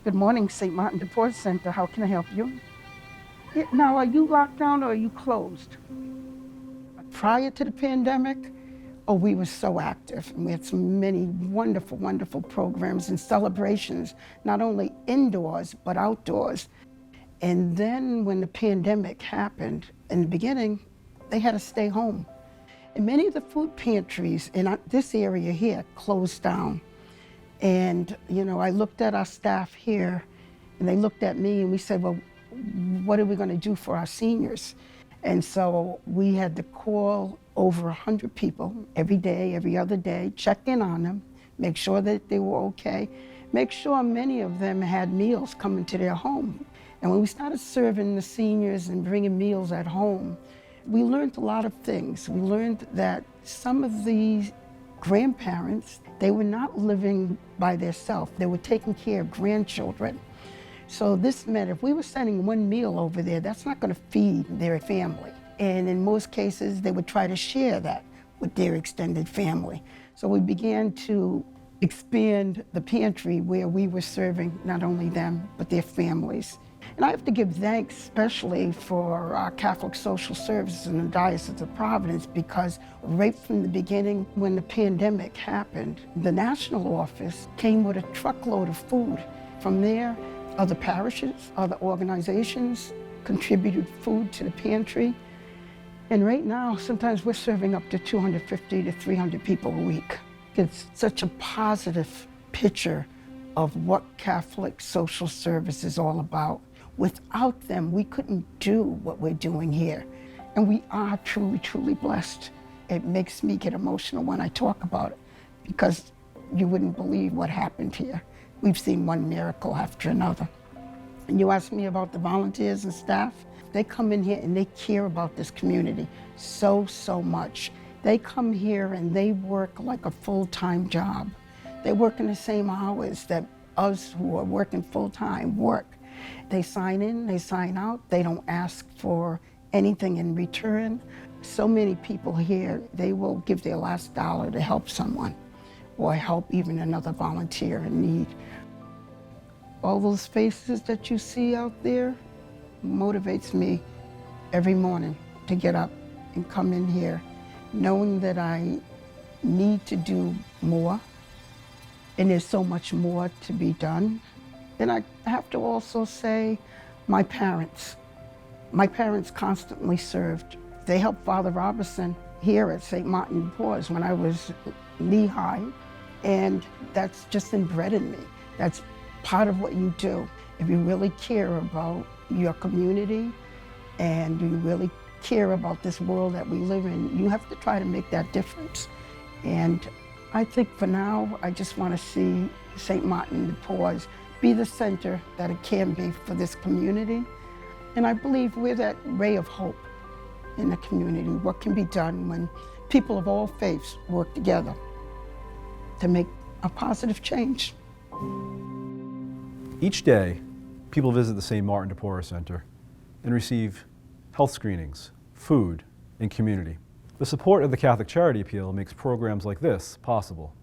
Good morning, St. Martin de Porres Center. How can I help you? Now, are you locked down or are you closed? Prior to the pandemic, we were so active. And we had so many wonderful, wonderful programs and celebrations, not only indoors, but outdoors. And then when the pandemic happened, in the beginning, they had to stay home. And many of the food pantries in this area here closed down. And, I looked at our staff here, and they looked at me, and we said, well, what are we going to do for our seniors? And so we had to call over 100 people every day, every other day, check in on them, make sure that they were okay, make sure many of them had meals coming to their home. And when we started serving the seniors and bringing meals at home, we learned a lot of things. We learned that some of these grandparents, they were not living by themselves. They were taking care of grandchildren. So this meant if we were sending one meal over there, that's not going to feed their family. And in most cases, they would try to share that with their extended family. So we began to expand the pantry where we were serving not only them, but their families. And I have to give thanks especially for our Catholic Social Services in the Diocese of Providence, because right from the beginning, when the pandemic happened, the national office came with a truckload of food. From there, other parishes, other organizations contributed food to the pantry. And right now, sometimes we're serving up to 250 to 300 people a week. It's such a positive picture of what Catholic social service is all about. Without them, we couldn't do what we're doing here. And we are truly, truly blessed. It makes me get emotional when I talk about it, because you wouldn't believe what happened here. We've seen one miracle after another. And you asked me about the volunteers and staff. They come in here and they care about this community so, so much. They come here and they work like a full-time job. They work in the same hours that us who are working full-time work. They sign in, they sign out, they don't ask for anything in return. So many people here, they will give their last dollar to help someone or help even another volunteer in need. All those faces that you see out there motivates me every morning to get up and come in here, knowing that I need to do more, and there's so much more to be done. Then I have to also say my parents. My parents constantly served. They helped Father Robertson here at St. Martin de Porres when I was knee-high, and that's just inbred in me. That's part of what you do. If you really care about your community and you really care about this world that we live in, you have to try to make that difference. And I think for now, I just want to see St. Martin de Porres be the center that it can be for this community. And I believe we're that ray of hope in the community. What can be done when people of all faiths work together to make a positive change. Each day, people visit the St. Martin de Porres Center and receive health screenings, food, and community. The support of the Catholic Charities Appeal makes programs like this possible.